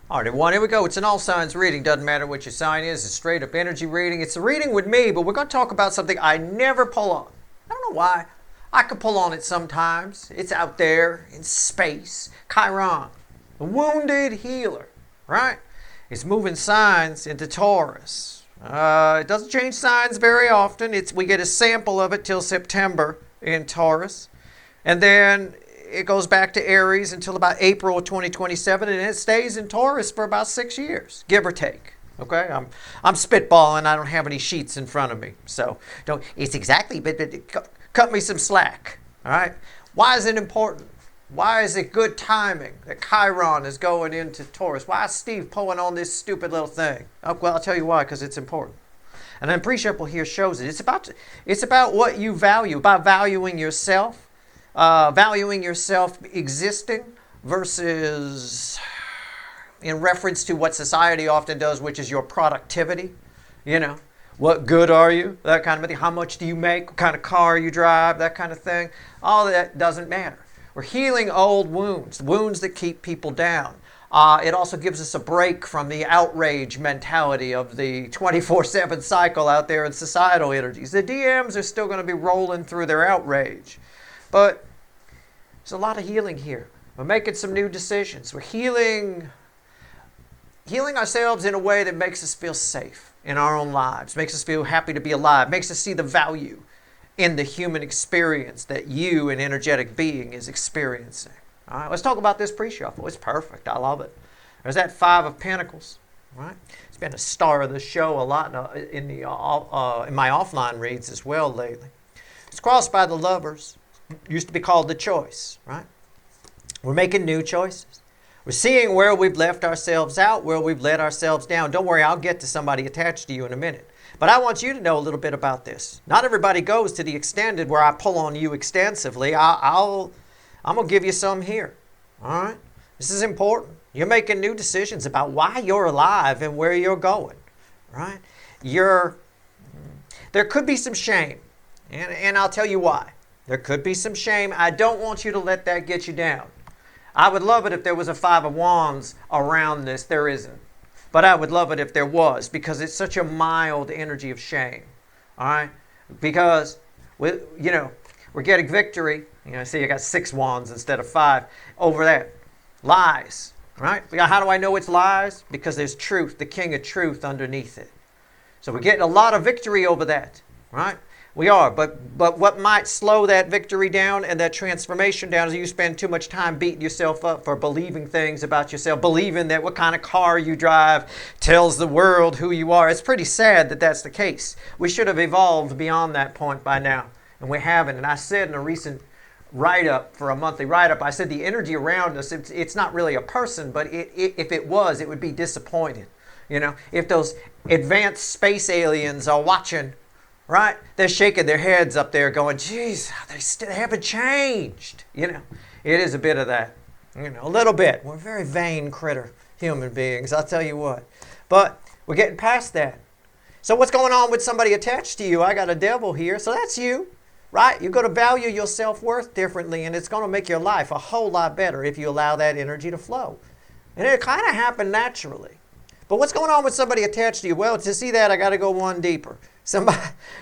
All right, everyone, here we go. It's an all signs reading. Doesn't matter what your sign is. It's a straight up energy reading. It's a reading with me, but we're going to talk about something I never pull on. I don't know why. I could pull on it sometimes. It's out there in space. Chiron, the wounded healer, right? It's moving signs into Taurus. It doesn't change signs very often. We get a sample of it till September in Taurus. And then it goes back to Aries until about April of 2027, and it stays in Taurus for about 6 years, give or take. Okay, I'm spitballing. I don't have any sheets in front of me, so don't. It's exactly, but cut me some slack. All right. Why is it important? Why is it good timing that Chiron is going into Taurus? Why is Steve pulling on this stupid little thing? Oh, well, I'll tell you why, because it's important. And then Pre-Shuffle here shows it. It's about what you value, about valuing yourself. Valuing yourself existing versus in reference to what society often does, which is your productivity. You know, what good are you? That kind of thing. How much do you make? What kind of car you drive? That kind of thing. All of that doesn't matter. We're healing old wounds, wounds that keep people down. It also gives us a break from the outrage mentality of the 24/7 cycle out there in societal energies. The DMs are still going to be rolling through their outrage. But there's a lot of healing here. We're making some new decisions. We're healing ourselves in a way that makes us feel safe in our own lives, makes us feel happy to be alive, makes us see the value in the human experience that you, an energetic being, is experiencing. All right, let's talk about this pre-shuffle. It's perfect. I love it. There's that Five of Pentacles. Right? It's been a star of the show a lot in my offline reads as well lately. It's crossed by the Lovers. Used to be called the Choice, right? We're making new choices. We're seeing where we've left ourselves out, where we've let ourselves down. Don't worry, I'll get to somebody attached to you in a minute. But I want you to know a little bit about this. Not everybody goes to the extended where I pull on you extensively. I'm going to give you some here, all right? This is important. You're making new decisions about why you're alive and where you're going, right? There could be some shame, and I'll tell you why. There could be some shame. I don't want you to let that get you down. I would love it if there was a Five of Wands around this. There isn't. But I would love it if there was, because it's such a mild energy of shame. All right? Because, we're getting victory. See, I got 6 wands instead of 5 over that. Lies. Right? How do I know it's lies? Because there's truth, the king of truth underneath it. So we're getting a lot of victory over that. Right? We are, but what might slow that victory down and that transformation down is you spend too much time beating yourself up for believing things about yourself, believing that what kind of car you drive tells the world who you are. It's pretty sad that that's the case. We should have evolved beyond that point by now, and we haven't. And I said in a recent write-up, for a monthly write-up, I said the energy around us, it's not really a person, but if it was, it would be disappointing. If those advanced space aliens are watching, right? They're shaking their heads up there going, geez, they haven't changed. It is a bit of that. A little bit. We're very vain critter human beings, I'll tell you what. But we're getting past that. So what's going on with somebody attached to you? I got a devil here, so that's you, right? You're going to value your self-worth differently, and it's going to make your life a whole lot better if you allow that energy to flow. And it kind of happened naturally. But what's going on with somebody attached to you? Well, to see that, I got to go one deeper.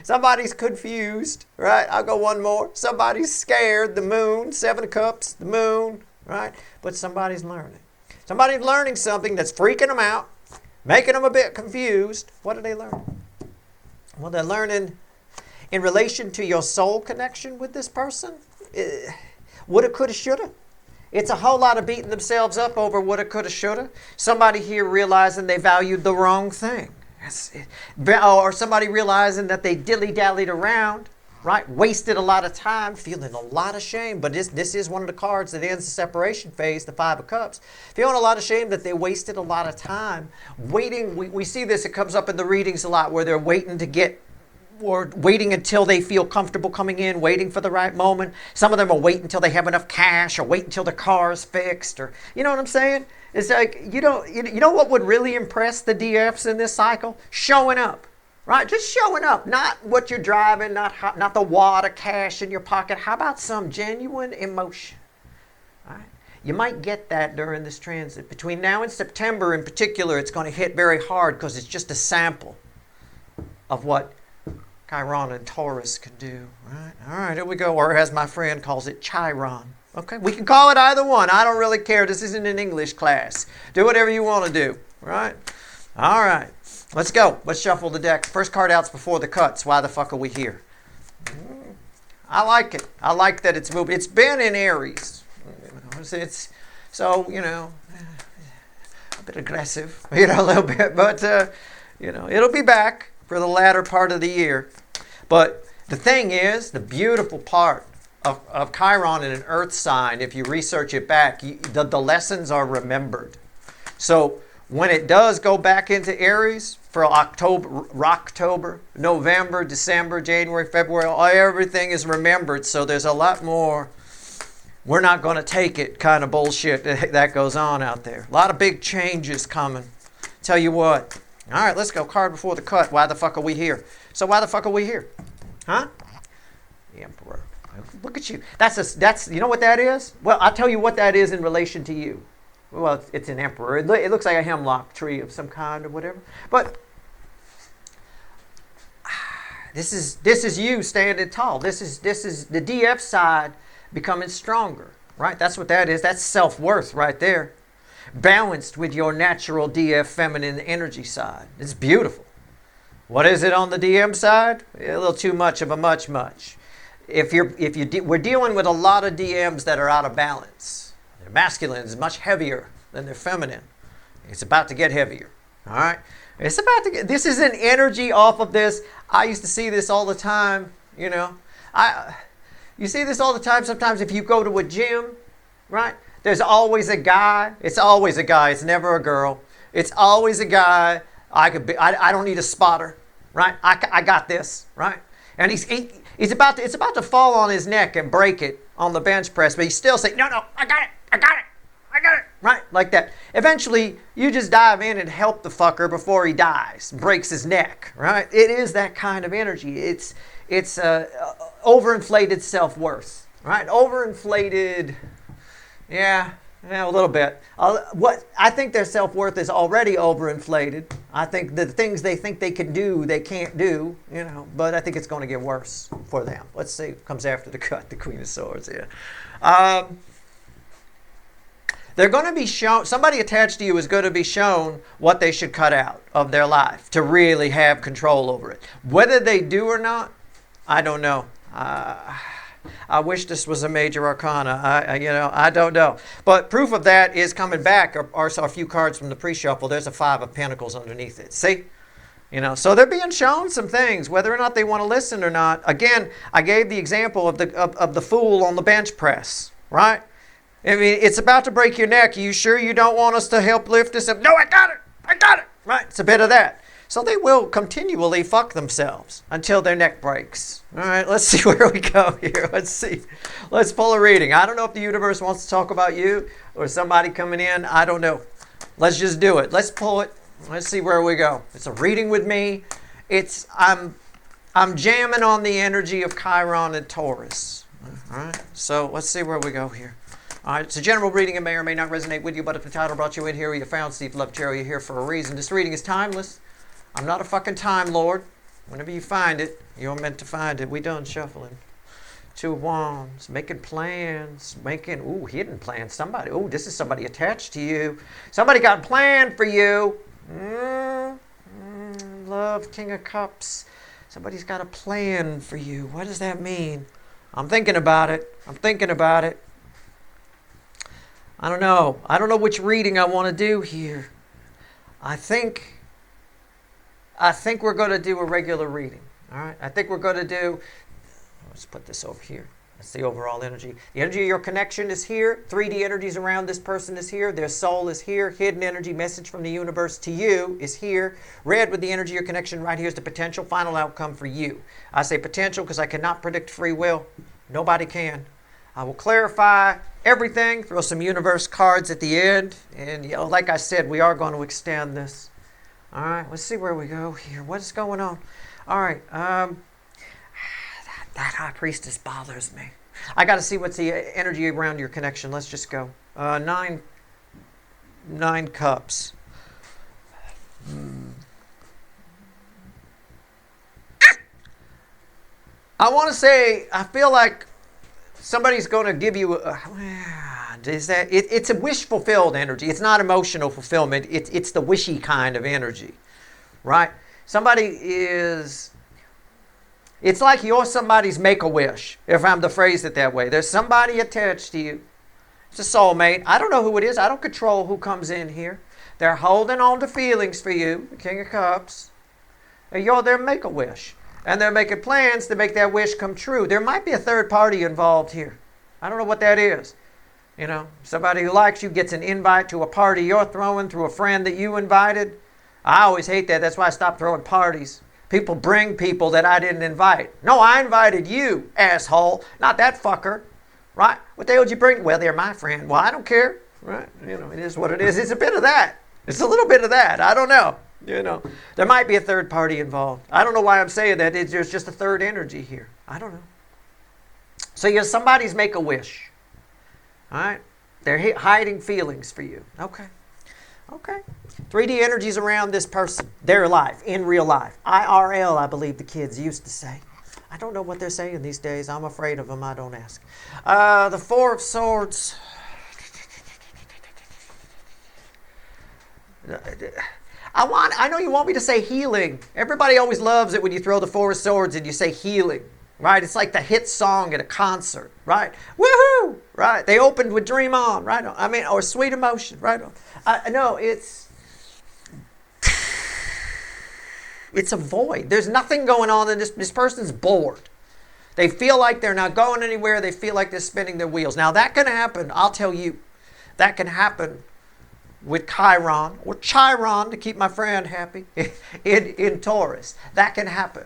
Somebody's confused, right? I'll go one more. Somebody's scared, the moon, 7 of Cups, the moon, right? But somebody's learning. Somebody's learning something that's freaking them out, making them a bit confused. What are they learning? Well, they're learning in relation to your soul connection with this person. Woulda, coulda, shoulda. It's a whole lot of beating themselves up over woulda, coulda, shoulda. Somebody here realizing they valued the wrong thing. Or somebody realizing that they dilly-dallied around, right? Wasted a lot of time, feeling a lot of shame. But this is one of the cards that ends the separation phase, the 5 of Cups. Feeling a lot of shame that they wasted a lot of time waiting. We see this, it comes up in the readings a lot, where they're waiting until they feel comfortable coming in, waiting for the right moment. Some of them are waiting until they have enough cash, or wait until the car is fixed, or you know what I'm saying? It's like, you know what would really impress the DFs in this cycle? Showing up, right? Just showing up, not what you're driving, not the wad of cash in your pocket. How about some genuine emotion, right? You might get that during this transit. Between now and September in particular, it's going to hit very hard because it's just a sample of what Chiron and Taurus can do. Right? All right, here we go. Or as my friend calls it, Chiron. Okay, we can call it either one. I don't really care. This isn't an English class. Do whatever you want to do. Right? All right, let's go. Let's shuffle the deck. First card out's before the cuts. Why the fuck are we here? I like it. I like that it's moving. It's been in Aries. It's so, a bit aggressive, a little bit, but, it'll be back for the latter part of the year. But the thing is, the beautiful part of Chiron in an earth sign, if you research it back, the lessons are remembered. So when it does go back into Aries for October, November, December, January, February, everything is remembered. So there's a lot more, we're not going to take it kind of bullshit that goes on out there. A lot of big changes coming. Tell you what. All right, let's go. Card before the cut. Why the fuck are we here? So why the fuck are we here? Huh? The Emperor. Look at you. That's you know what that is? Well, I'll tell you what that is in relation to you. Well, it's an emperor. It looks like a hemlock tree of some kind or whatever. But this is you standing tall. This is the DF side becoming stronger, right? That's what that is. That's self-worth right there. Balanced with your natural DF feminine energy side. It's beautiful. What is it on the DM side? A little too much of a much. We're dealing with a lot of DMs that are out of balance. Their masculine is much heavier than their feminine. It's about to get heavier. All right? This is an energy off of this. I used to see this all the time, You see this all the time sometimes if you go to a gym, right? There's always a guy. It's always a guy. It's never a girl. It's always a guy. I don't need a spotter, right? I got this, right? And it's about to fall on his neck and break it on the bench press, but he's still saying, no, I got it, right? Like that. Eventually, you just dive in and help the fucker before he dies, breaks his neck, right? It is that kind of energy. It's overinflated self-worth, right? Overinflated, yeah, a little bit. What I think their self-worth is already overinflated. I think the things they think they can do, they can't do, but I think it's going to get worse for them. Let's see what comes after the cut, the Queen of Swords, yeah. They're going to be shown, somebody attached to you is going to be shown what they should cut out of their life to really have control over it. Whether they do or not, I don't know. I wish this was a major arcana. I don't know. But proof of that is coming back are a few cards from the pre-shuffle. There's a 5 of Pentacles underneath it. See? So they're being shown some things, whether or not they want to listen or not. Again, I gave the example of the fool on the bench press, right? I mean, it's about to break your neck. Are you sure you don't want us to help lift this up? No, I got it. Right? It's a bit of that. So they will continually fuck themselves until their neck breaks. All right, let's see where we go here. Let's see. Let's pull a reading. I don't know if the universe wants to talk about you or somebody coming in. I don't know. Let's just do it. Let's pull it. Let's see where we go. It's a reading with me. I'm jamming on the energy of Chiron and Taurus. All right, so let's see where we go here. All right, it's a general reading. It may or may not resonate with you, but if the title brought you in here, or you found Steve Love Cherry, you're here for a reason. This reading is timeless. I'm not a fucking time lord. Whenever you find it, you're meant to find it. We done shuffling. 2 of Wands, making plans, hidden plans. This is somebody attached to you. Somebody got a plan for you. Love, King of Cups. Somebody's got a plan for you. What does that mean? I'm thinking about it. I don't know. I don't know which reading I want to do here. I think we're going to do a regular reading. All right? I think we're going to do, let's put this over here. That's the overall energy. The energy of your connection is here. 3D energies around this person is here. Their soul is here. Hidden energy message from the universe to you is here. Red with the energy of your connection right here is the potential final outcome for you. I say potential because I cannot predict free will. Nobody can. I will clarify everything, throw some universe cards at the end. And, like I said, we are going to extend this. All right, let's see where we go here. What is going on? All right, that High Priestess bothers me. I got to see what's the energy around your connection. Let's just go. Nine cups. I want to say, I feel like somebody's going to give you it's a wish fulfilled energy. It's not emotional fulfillment. It's the wishy kind of energy, right? It's like you're somebody's make-a-wish, if I'm to phrase it that way. There's somebody attached to you. It's a soulmate. I don't know who it is. I don't control who comes in here. They're holding on to feelings for you, the King of Cups. And you're their make-a-wish. And they're making plans to make that wish come true. There might be a third party involved here. I don't know what that is. You know, somebody who likes you gets an invite to a party you're throwing through a friend that you invited. I always hate that. That's why I stopped throwing parties. People bring people that I didn't invite. No, I invited you, asshole, not that fucker. Right? What the hell did you bring? Well, they're my friend. Well, I don't care. Right? You know, it is what it is. It's a bit of that. It's a little bit of that. I don't know. You know, there might be a third party involved. I don't know why I'm saying that. There's just a third energy here. I don't know. So you're somebody's make-a-wish. All right? They're hiding feelings for you. Okay. Okay. 3D energies around this person. Their life, in real life. IRL, I believe the kids used to say. I don't know what they're saying these days. I'm afraid of them. I don't ask. The Four of Swords. I know you want me to say healing. Everybody always loves it when you throw the Four of Swords and you say healing, right? It's like the hit song at a concert, right? Woohoo, right? They opened with Dream On, right? I mean, or Sweet Emotion, right? No, it's a void. There's nothing going on, and this person's bored. They feel like they're not going anywhere. They feel like they're spinning their wheels. Now, that can happen, I'll tell you. That can happen with Chiron, or Chiron, to keep my friend happy, in Taurus. That can happen.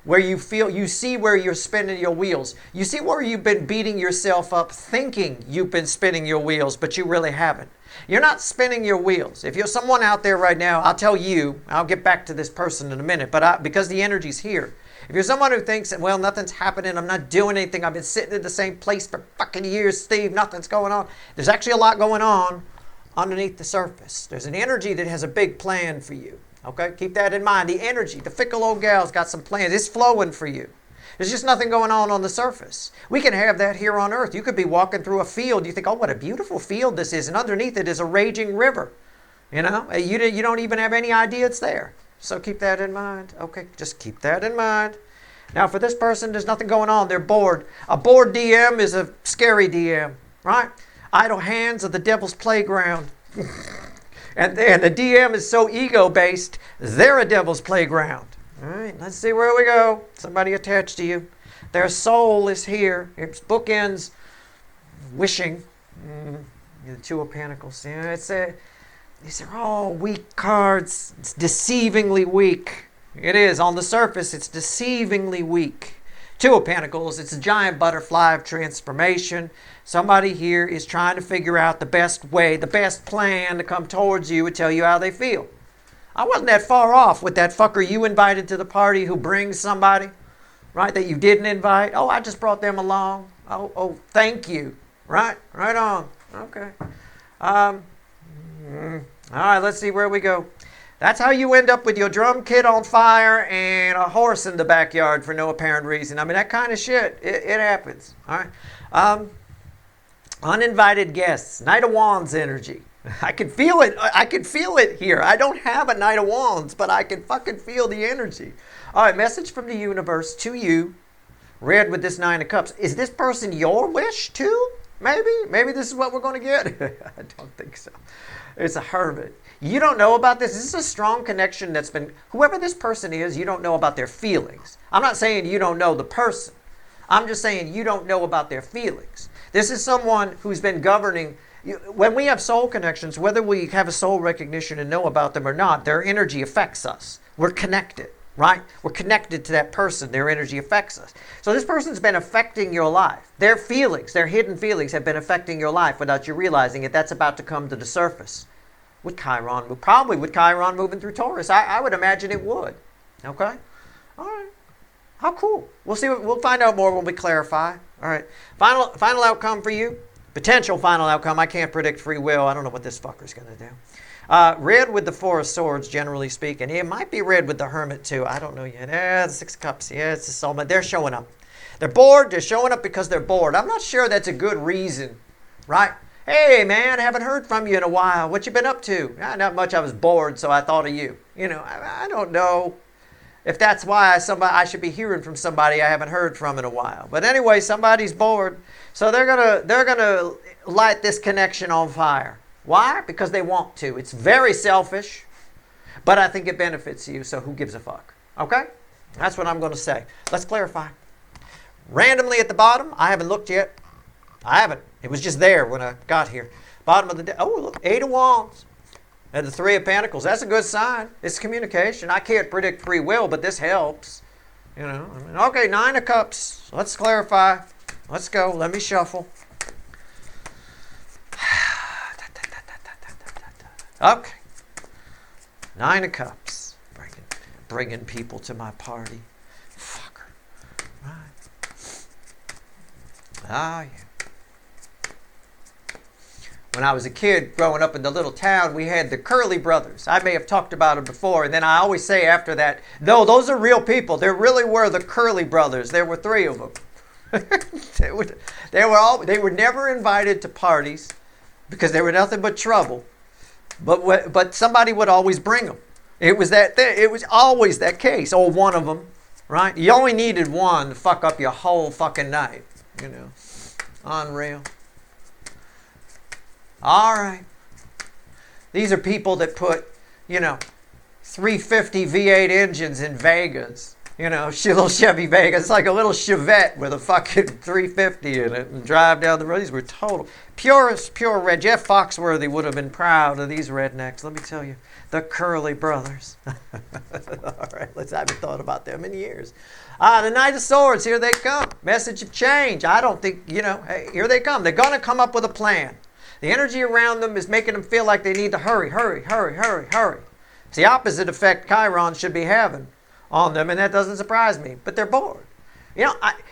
Where you see where you're spinning your wheels. You see where you've been beating yourself up thinking you've been spinning your wheels, but you really haven't. You're not spinning your wheels. If you're someone out there right now, I'll tell you, I'll get back to this person in a minute, but because the energy's here. If you're someone who thinks, well, nothing's happening, I'm not doing anything, I've been sitting in the same place for fucking years, Steve, nothing's going on. There's actually a lot going on underneath the surface. There's an energy that has a big plan for you. Okay? Keep that in mind. The energy, the fickle old gal's got some plans. It's flowing for you. There's just nothing going on the surface. We can have that here on Earth. You could be walking through a field. You think, oh, what a beautiful field this is. And underneath it is a raging river. You know? You don't even have any idea it's there. So keep that in mind. Okay? Just keep that in mind. Now, for this person, there's nothing going on. They're bored. A bored DM is a scary DM. Right? Idle hands are the devil's playground. And the DM is so ego-based, they're a devil's playground. All right, let's see where we go. Somebody attached to you. Their soul is here. It's bookends, wishing. The Two of Pentacles. Yeah, these are all weak cards. It's deceivingly weak. It is. On the surface, it's deceivingly weak. Two of Pentacles, it's a giant butterfly of transformation. Somebody here is trying to figure out the best way, the best plan to come towards you and tell you how they feel. I wasn't that far off with that fucker you invited to the party who brings somebody, right, that you didn't invite. Oh, I just brought them along. Oh, thank you. Right on. Okay. All right, let's see where we go. That's how you end up with your drum kit on fire and a horse in the backyard for no apparent reason. I mean, that kind of shit, it happens. All right. Uninvited guests. Knight of Wands energy. I can feel it. I can feel it here. I don't have a Knight of Wands, but I can fucking feel the energy. All right, message from the universe to you. Read with this Nine of Cups. Is this person your wish too? Maybe this is what we're going to get. I don't think so. It's a hermit. You don't know about this. This is a strong connection that's been, whoever this person is, you don't know about their feelings. I'm not saying you don't know the person. I'm just saying you don't know about their feelings. This is someone who's been governing. When we have soul connections, whether we have a soul recognition and know about them or not, their energy affects us. We're connected, right? We're connected to that person. Their energy affects us. So this person's been affecting your life. Their feelings, their hidden feelings have been affecting your life without you realizing it. That's about to come to the surface. With Chiron, probably with Chiron moving through Taurus. I would imagine it would. Okay? All right. How cool. We'll see. We'll find out more when we clarify. All right. Final outcome for you. Potential final outcome. I can't predict free will. I don't know what this fucker's going to do. Red with the Four of Swords, generally speaking. It might be red with the Hermit, too. I don't know yet. The Six of Cups. Yeah, it's the soulmate. They're showing up. They're bored. They're showing up because they're bored. I'm not sure that's a good reason, right? Hey, man, haven't heard from you in a while. What you been up to? Not much. I was bored, so I thought of you. You know, I don't know if that's why I should be hearing from somebody I haven't heard from in a while. But anyway, somebody's bored, so they're gonna light this connection on fire. Why? Because they want to. It's very selfish, but I think it benefits you, so who gives a fuck? Okay? That's what I'm going to say. Let's clarify. Randomly at the bottom, I haven't looked yet. I haven't. It was just there when I got here. Bottom of the deck. Oh, look, 8 of Wands. And the 3 of Pentacles. That's a good sign. It's communication. I can't predict free will, but this helps. You know. I mean, okay, 9 of Cups. Let's clarify. Let's go. Let me shuffle. Okay. 9 of Cups. Bringing people to my party. Fucker. Right. Ah, yeah. When I was a kid growing up in the little town, we had the Curly brothers. I may have talked about them before. And then I always say after that, no, those are real people. There really were the Curly brothers. There were 3 of them. They were never invited to parties because they were nothing but trouble. But somebody would always bring them. It was always that case. Oh, one of them, right? You only needed one to fuck up your whole fucking night. You know, unreal. All right. These are people that put, 350 V8 engines in Vegas. Little Chevy Vegas. It's like a little Chevette with a fucking 350 in it and drive down the road. These were total. Pure red. Jeff Foxworthy would have been proud of these rednecks. Let me tell you. The Curly brothers. All right. I haven't thought about them in years. The Knight of Swords. Here they come. Message of change. I don't think, hey, here they come. They're going to come up with a plan. The energy around them is making them feel like they need to hurry, hurry, hurry, hurry, hurry. It's the opposite effect Chiron should be having on them, and that doesn't surprise me. But they're bored.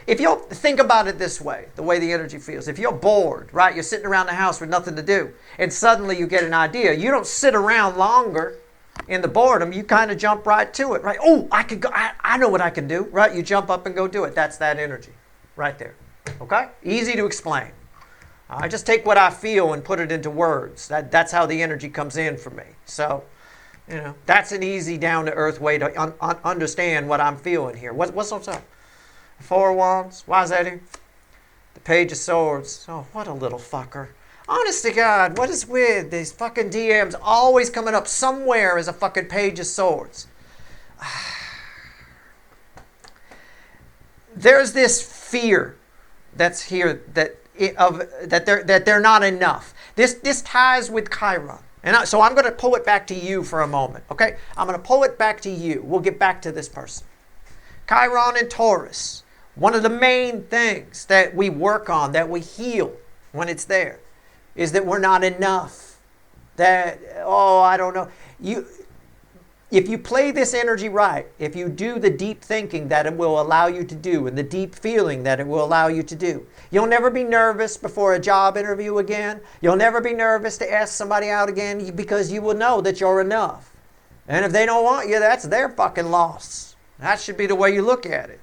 If you'll think about it this way, the way the energy feels, if you're bored, right, you're sitting around the house with nothing to do, and suddenly you get an idea, you don't sit around longer in the boredom, you kind of jump right to it, right? Oh, I could go, I know what I can do, right? You jump up and go do it. That's that energy right there, okay? Easy to explain. I just take what I feel and put it into words. That's how the energy comes in for me. So, that's an easy, down-to-earth way to understand what I'm feeling here. What's up? 4 of Wands. Why is that here? The Page of Swords. Oh, what a little fucker. Honest to God, what is with these fucking DMs always coming up somewhere as a fucking Page of Swords? There's this fear that's here that they're not enough. This ties with Chiron. So I'm going to pull it back to you for a moment, okay? I'm going to pull it back to you. We'll get back to this person. Chiron and Taurus. One of the main things that we work on, that we heal when it's there, is that we're not enough. I don't know. If you play this energy right, if you do the deep thinking that it will allow you to do and the deep feeling that it will allow you to do, you'll never be nervous before a job interview again. You'll never be nervous to ask somebody out again because you will know that you're enough. And if they don't want you, that's their fucking loss. That should be the way you look at it.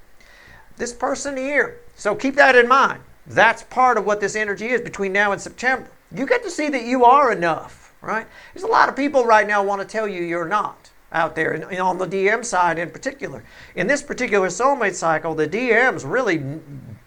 This person here. So keep that in mind. That's part of what this energy is between now and September. You get to see that you are enough, right? There's a lot of people right now want to tell you you're not out there, and on the DM side in particular. In this particular soulmate cycle, the DMs really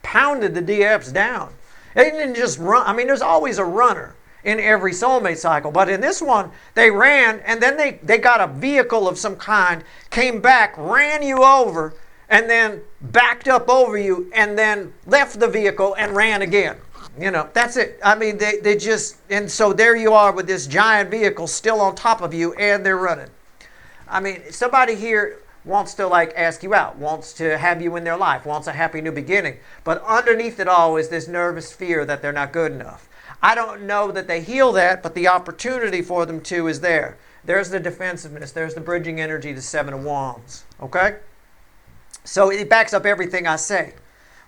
pounded the DMs down. They didn't just run. I mean, there's always a runner in every soulmate cycle, but in this one, they ran, and then they got a vehicle of some kind, came back, ran you over, and then backed up over you, and then left the vehicle and ran again. That's it. I mean, they just, and so there you are with this giant vehicle still on top of you, and they're running. I mean, somebody here wants to ask you out, wants to have you in their life, wants a happy new beginning. But underneath it all is this nervous fear that they're not good enough. I don't know that they heal that, but the opportunity for them to is there. There's the defensiveness. There's the bridging energy, the 7 of Wands. Okay? So it backs up everything I say.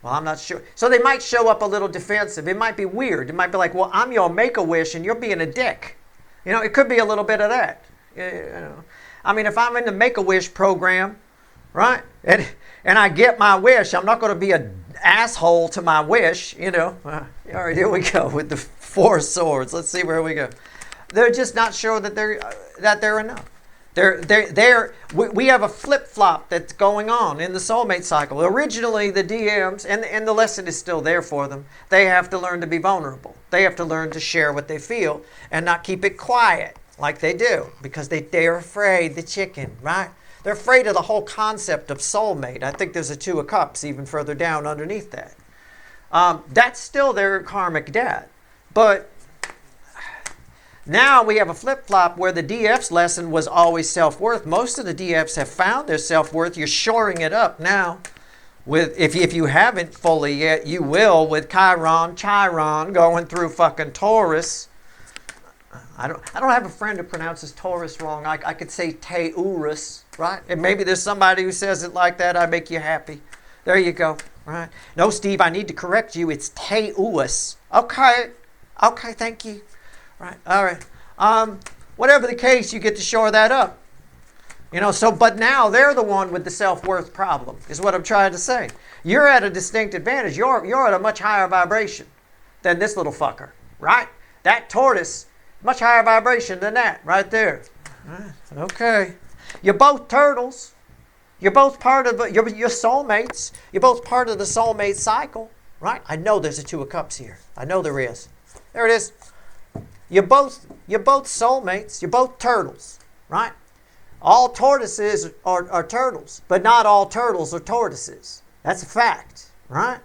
Well, I'm not sure. So they might show up a little defensive. It might be weird. It might be like, well, I'm your Make-A-Wish and you're being a dick. You know, it could be a little bit of that. You know. I mean, if I'm in the Make-A-Wish program, right, and I get my wish, I'm not going to be an asshole to my wish, you know. All right, here we go with the 4 swords. Let's see where we go. They're just not sure that they're enough. We have a flip-flop that's going on in the soulmate cycle. Originally, the DMs, and the lesson is still there for them, they have to learn to be vulnerable. They have to learn to share what they feel and not keep it quiet like they do, because they're afraid, the chicken, right? They're afraid of the whole concept of soulmate. I think there's a 2 of Cups even further down underneath that. That's still their karmic debt. But now we have a flip-flop where the DF's lesson was always self-worth. Most of the DFs have found their self-worth. You're shoring it up now. If you haven't fully yet, you will with Chiron going through fucking Taurus. I don't have a friend who pronounces Taurus wrong. I could say Taurus, right? And maybe there's somebody who says it like that. I make you happy. There you go, right? No, Steve, I need to correct you. It's Taurus. Okay, thank you. Right. All right. Whatever the case, you get to shore that up. You know, but now they're the one with the self-worth problem, is what I'm trying to say. You're at a distinct advantage. You're at a much higher vibration than this little fucker, right? That tortoise, much higher vibration than that, right there. Right. Okay. You're both turtles. You're both part of your soulmates. You're both part of the soulmate cycle, right? I know there's a 2 of Cups here. I know there is. There it is. You're both soulmates. You're both turtles, right? All tortoises are turtles, but not all turtles are tortoises. That's a fact, right?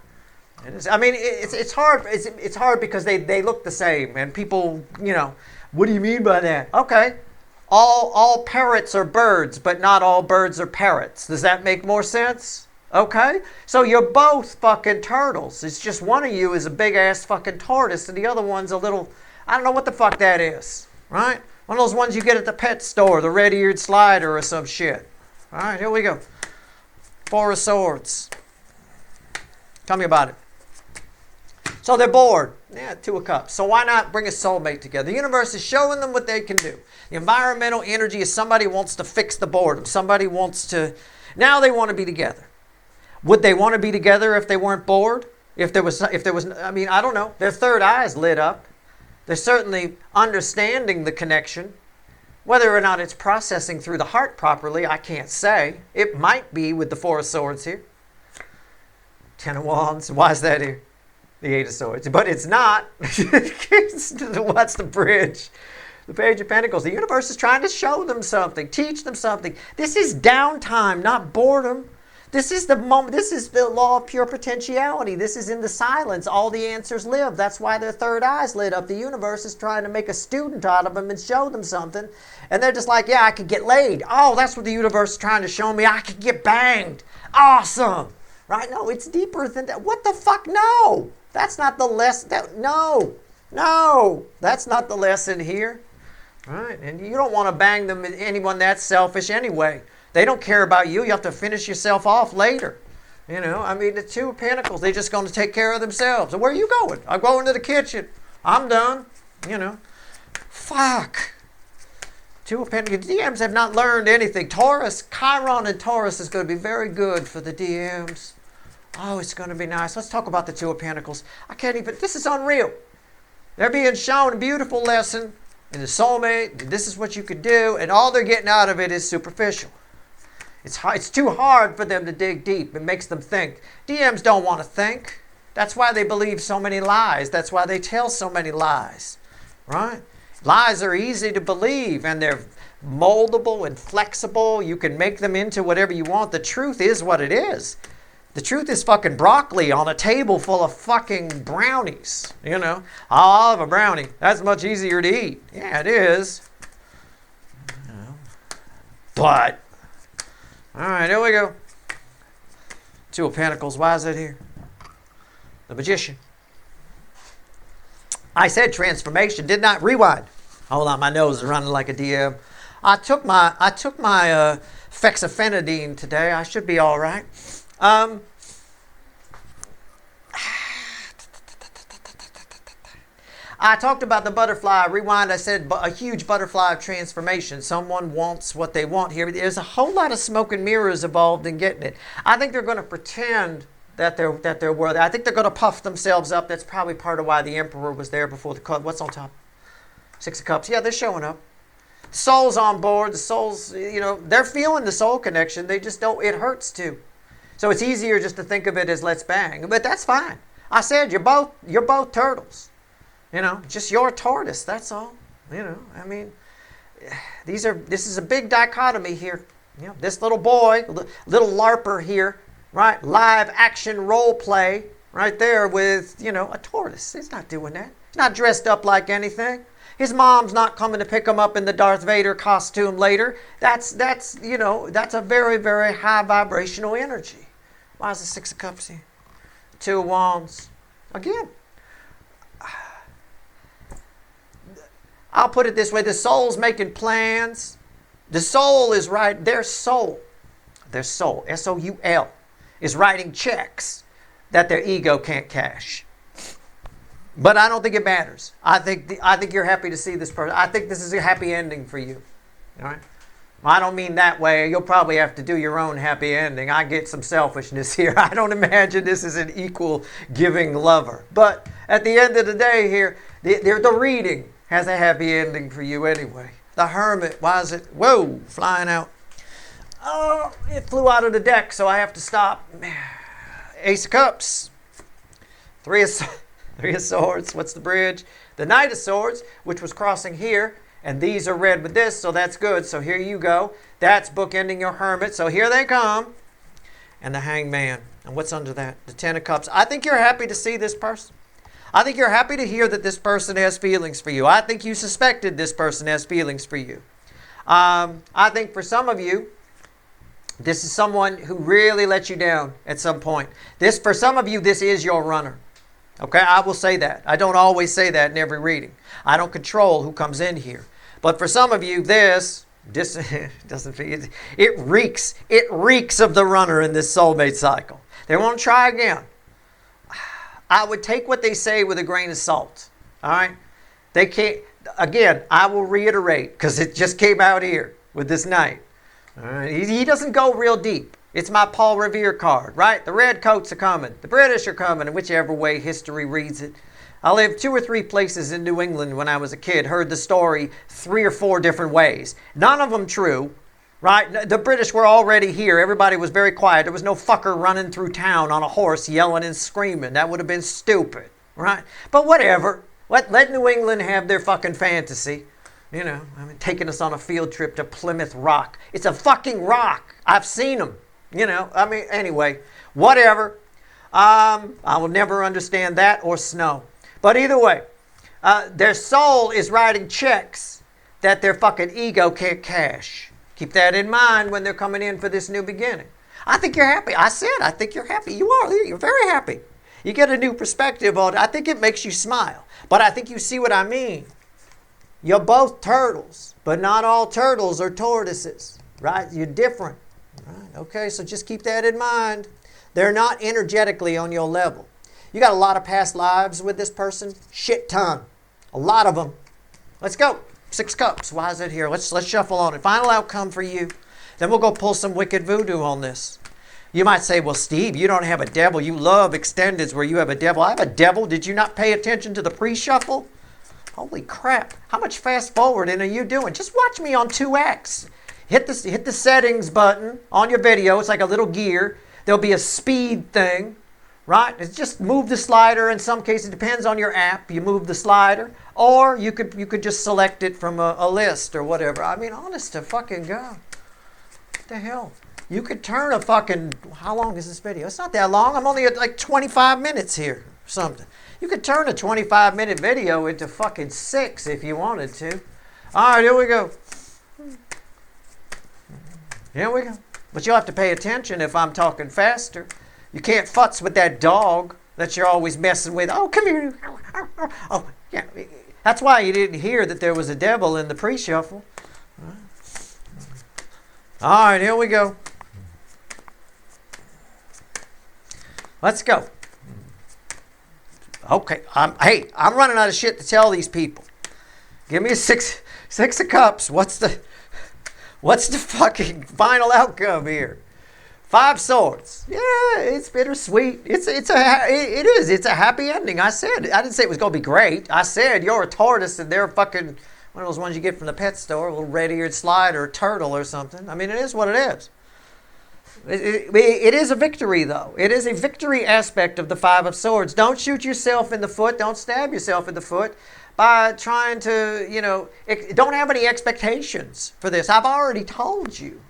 I mean, it's hard. It's hard because they look the same, and people, you know, what do you mean by that? Okay, all parrots are birds, but not all birds are parrots. Does that make more sense? Okay, so you're both fucking turtles. It's just one of you is a big ass fucking tortoise, and the other one's a little. I don't know what the fuck that is, right? One of those ones you get at the pet store, the red-eared slider or some shit. All right, here we go. 4 of Swords. Tell me about it. So they're bored. Yeah, 2 of Cups. So why not bring a soulmate together? The universe is showing them what they can do. The environmental energy is somebody wants to fix the boredom. Somebody wants to... Now they want to be together. Would they want to be together if they weren't bored? If there was, I mean, I don't know. Their third eye is lit up. They're certainly understanding the connection. Whether or not it's processing through the heart properly, I can't say. It might be with the 4 of Swords here. 10 of Wands. Why is that here? The 8 of Swords. But it's not. What's the bridge? The Page of Pentacles. The universe is trying to show them something, teach them something. This is downtime, not boredom. This is the moment. This is the law of pure potentiality. This is in the silence. All the answers live. That's why their third eye's lit up. The universe is trying to make a student out of them and show them something. And they're just like, yeah, I could get laid. Oh, that's what the universe is trying to show me. I could get banged. Awesome. Right? No, it's deeper than that. What the fuck? No. That's not the lesson. No. That's not the lesson here. Right? And you don't want to bang anyone that's selfish anyway. They don't care about you. You have to finish yourself off later. You know, I mean, the 2 of Pentacles, they're just going to take care of themselves. And where are you going? I'm going to the kitchen. I'm done. You know. Fuck. 2 of Pentacles. DMs have not learned anything. Taurus, Chiron and Taurus is going to be very good for the DMs. Oh, it's going to be nice. Let's talk about the 2 of Pentacles. I can't even, this is unreal. They're being shown a beautiful lesson in the soulmate. This is what you could do. And all they're getting out of it is superficial. It's too hard for them to dig deep. It makes them think. DMs don't want to think. That's why they believe so many lies. That's why they tell so many lies. Right? Lies are easy to believe, and they're moldable and flexible. You can make them into whatever you want. The truth is what it is. The truth is fucking broccoli on a table full of fucking brownies. You know? I'll have a brownie. That's much easier to eat. Yeah, it is. You know. But... all right, here we go. 2 of Pentacles. Why is that here? The Magician. I said transformation. Did not rewind. Hold on, my nose is running like a DM. I took my fexofenadine today. I should be all right. I talked about the butterfly. Rewind, I said a huge butterfly transformation. Someone wants what they want here. There's a whole lot of smoke and mirrors involved in getting it. I think they're going to pretend that they're worthy. I think they're going to puff themselves up. That's probably part of why the emperor was there before the cup. What's on top? Six of Cups. Yeah, they're showing up. Soul's on board. The soul's, they're feeling the soul connection. They just don't, it hurts too. So it's easier just to think of it as let's bang. But that's fine. I said you're both turtles. Just you're a tortoise, that's all. I mean, this is a big dichotomy here. This little boy, little LARPer here, right? Live action role play right there with, a tortoise. He's not doing that. He's not dressed up like anything. His mom's not coming to pick him up in the Darth Vader costume later. That's a very, very high vibrational energy. Why is the Six of Cups here? Two of Wands. Again, I'll put it this way. The soul's making plans. The soul is right. Their soul, S-O-U-L, is writing checks that their ego can't cash. But I don't think it matters. I think you're happy to see this person. I think this is a happy ending for you. All right? I don't mean that way. You'll probably have to do your own happy ending. I get some selfishness here. I don't imagine this is an equal giving lover. But at the end of the day here, the reading has a happy ending for you anyway. The Hermit, why is it? Whoa, flying out. Oh, it flew out of the deck, so I have to stop. Ace of Cups. Three of Swords. What's the bridge? The Knight of Swords, which was crossing here. And these are red with this, so that's good. So here you go. That's bookending your Hermit. So here they come. And the Hangman. And what's under that? The Ten of Cups. I think you're happy to see this person. I think you're happy to hear that this person has feelings for you. I think you suspected this person has feelings for you. I think for some of you, this is someone who really let you down at some point. For some of you, this is your runner. Okay, I will say that. I don't always say that in every reading. I don't control who comes in here. But for some of you, this doesn't feel, it reeks of the runner in this soulmate cycle. They want to try again. I would take what they say with a grain of salt. All right? They can't, again, I will reiterate, because it just came out here with this Knight. All right? He doesn't go real deep. It's my Paul Revere card, right? The red coats are coming. The British are coming, in whichever way history reads it. I lived 2 or 3 places in New England when I was a kid, heard the story 3 or 4 different ways. None of them true, right? The British were already here. Everybody was very quiet. There was no fucker running through town on a horse yelling and screaming. That would have been stupid, right? But whatever. Let New England have their fucking fantasy. Taking us on a field trip to Plymouth Rock. It's a fucking rock. I've seen them. Anyway, whatever. I will never understand that or snow. But either way, their soul is writing checks that their fucking ego can't cash. Keep that in mind when they're coming in for this new beginning. I think you're happy. I think you're happy. You are. You're very happy. You get a new perspective on it. I think it makes you smile. But I think you see what I mean. You're both turtles, but not all turtles are tortoises, right? You're different. Right? Okay, so just keep that in mind. They're not energetically on your level. You got a lot of past lives with this person. Shit ton. A lot of them. Let's go. 6 Cups. Why is it here? Let's shuffle on it. Final outcome for you. Then we'll go pull some wicked voodoo on this. You might say, well, Steve, you don't have a devil. You love extendeds where you have a devil. I have a devil. Did you not pay attention to the pre-shuffle? Holy crap. How much fast forwarding are you doing? Just watch me on 2X. Hit the settings button on your video. It's like a little gear. There'll be a speed thing. Right? It's just move the slider. In some cases, it depends on your app. You move the slider. Or you could just select it from a list or whatever. Honest to fucking God. What the hell? You could turn a fucking... How long is this video? It's not that long. I'm only at like 25 minutes here or something. You could turn a 25-minute video into fucking 6 if you wanted to. All right, here we go. Here we go. But you'll have to pay attention if I'm talking faster. You can't futz with that dog that you're always messing with. Oh, come here. Oh, yeah. That's why you didn't hear that there was a devil in the pre-shuffle. All right, here we go. Let's go. Okay, hey, I'm running out of shit to tell these people. Give me a six of cups. What's the fucking final outcome here? 5 swords. Yeah, it's bittersweet. It is. It's a happy ending. I didn't say it was going to be great. I said you're a tortoise and they're fucking one of those ones you get from the pet store, a little red-eared slide or a turtle or something. I mean, it is what it is. It is a victory, though. It is a victory aspect of the 5 of Swords. Don't shoot yourself in the foot. Don't stab yourself in the foot by trying to, don't have any expectations for this. I've already told you,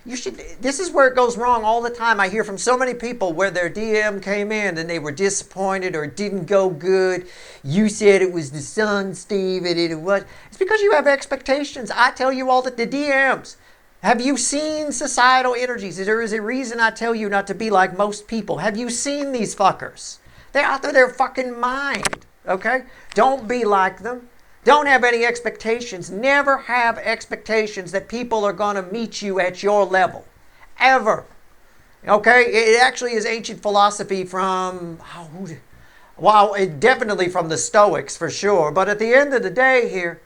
you should. This is where it goes wrong all the time. I hear from so many people where their DM came in and they were disappointed or it didn't go good. You said it was the sun, Steve, and it was. It's because you have expectations. I tell you all that the DMs. Have you seen societal energies? There is a reason I tell you not to be like most people. Have you seen these fuckers? They're out of their fucking mind, okay? Don't be like them. Don't have any expectations. Never have expectations that people are going to meet you at your level. Ever. Okay? It actually is ancient philosophy from, definitely from the Stoics for sure. But at the end of the day here,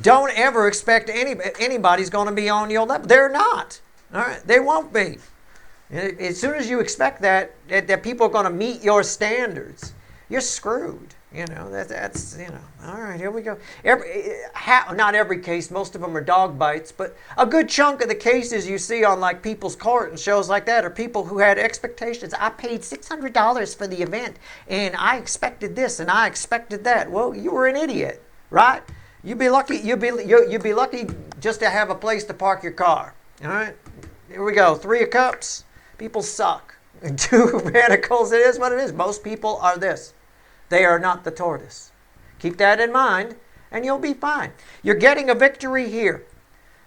don't ever expect anybody's going to be on your level. They're not. All right? They won't be. As soon as you expect that people are going to meet your standards, you're screwed. That's all right, here we go. Not every case, most of them are dog bites, but a good chunk of the cases you see on like People's Court and shows like that are people who had expectations. I paid $600 for the event and I expected this and I expected that. Well, you were an idiot, right? You'd be lucky just to have a place to park your car. All right? Here we go. 3 of Cups. People suck. 2 of Pentacles. It is what it is. Most people are this. They are not the tortoise. Keep that in mind and you'll be fine. You're getting a victory here.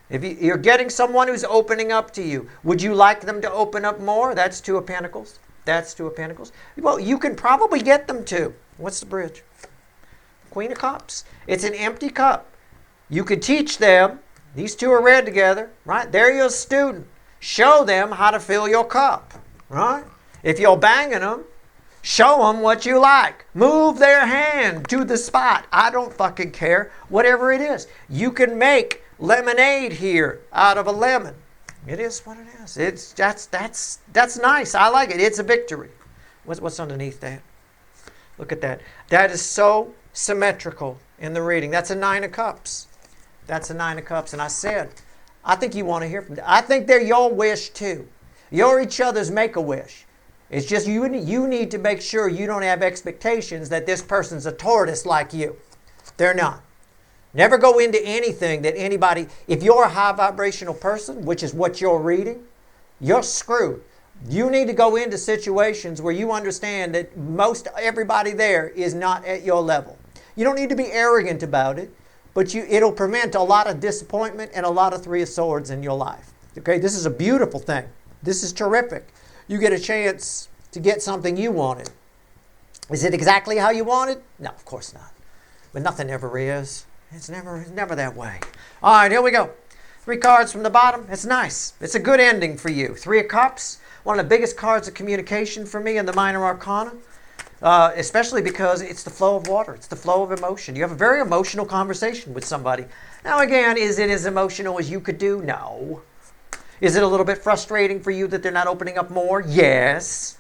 If you're getting someone who's opening up to you. Would you like them to open up more? That's 2 of Pentacles. That's 2 of Pentacles. Well, you can probably get them to. What's the bridge? Queen of Cups. It's an empty cup. You could teach them. These 2 are red together, right? They're your student. Show them how to fill your cup, right? If you're banging them, show them what you like. Move their hand to the spot. I don't fucking care. Whatever it is. You can make lemonade here out of a lemon. It is what it is. That's nice. I like it. It's a victory. What's underneath that? Look at that. That is so symmetrical in the reading. That's a 9 of Cups. That's a 9 of Cups. And I said, I think you want to hear from them. I think they're your wish too. You're each other's make-a-wish. It's just you need to make sure you don't have expectations that this person's a tortoise like you. They're not. Never go into anything that anybody, if you're a high vibrational person, which is what you're reading, you're screwed. You need to go into situations where you understand that most everybody there is not at your level. You don't need to be arrogant about it, but it'll prevent a lot of disappointment and a lot of 3 of Swords in your life. Okay, this is a beautiful thing. This is terrific. You get a chance to get something you wanted. Is it exactly how you wanted? No, of course not. But nothing ever is. It's never that way. All right, here we go. 3 cards from the bottom. It's nice. It's a good ending for you. 3 of Cups. One of the biggest cards of communication for me in the Minor Arcana. Especially because it's the flow of water. It's the flow of emotion. You have a very emotional conversation with somebody. Now again, is it as emotional as you could do? No. Is it a little bit frustrating for you that they're not opening up more? Yes.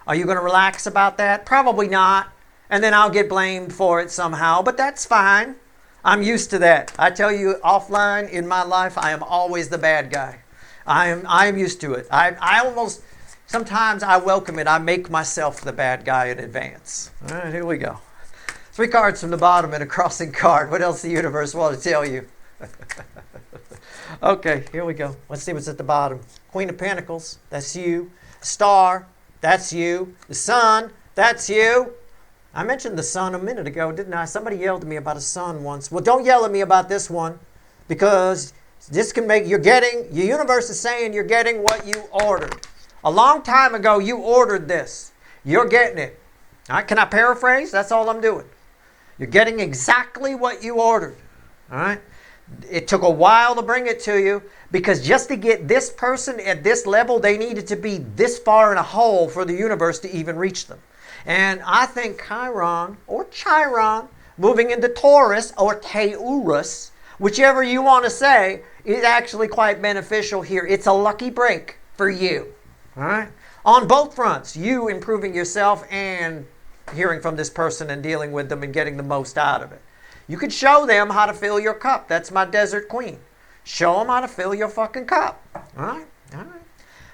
Are you going to relax about that? Probably not. And then I'll get blamed for it somehow, but that's fine. I'm used to that. I tell you offline in my life, I am always the bad guy. I am used to it. I almost... Sometimes I welcome it. I make myself the bad guy in advance. All right, here we go. 3 cards from the bottom and a crossing card. What else the universe want to tell you? Okay, here we go. Let's see what's at the bottom. Queen of Pentacles, that's you. Star, that's you. The Sun, that's you. I mentioned the sun a minute ago, didn't I? Somebody yelled at me about a sun once. Well, don't yell at me about this one because this can make, your universe is saying you're getting what you ordered. A long time ago, you ordered this. You're getting it. All right, can I paraphrase? That's all I'm doing. You're getting exactly what you ordered. All right? It took a while to bring it to you because just to get this person at this level, they needed to be this far in a hole for the universe to even reach them. And I think Chiron or Chiron moving into Taurus or Taurus, whichever you want to say, is actually quite beneficial here. It's a lucky break for you. All right? On both fronts, you improving yourself and hearing from this person and dealing with them and getting the most out of it. You could show them how to fill your cup. That's my desert queen. Show them how to fill your fucking cup. All right? All right.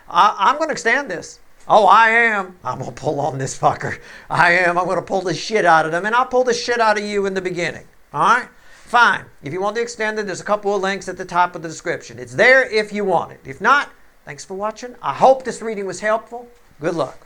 I'm going to extend this. Oh, I am. I'm going to pull on this fucker. I am. I'm going to pull the shit out of them. And I'll pull the shit out of you in the beginning. All right? Fine. If you want to extend it, there's a couple of links at the top of the description. It's there if you want it. If not, thanks for watching. I hope this reading was helpful. Good luck.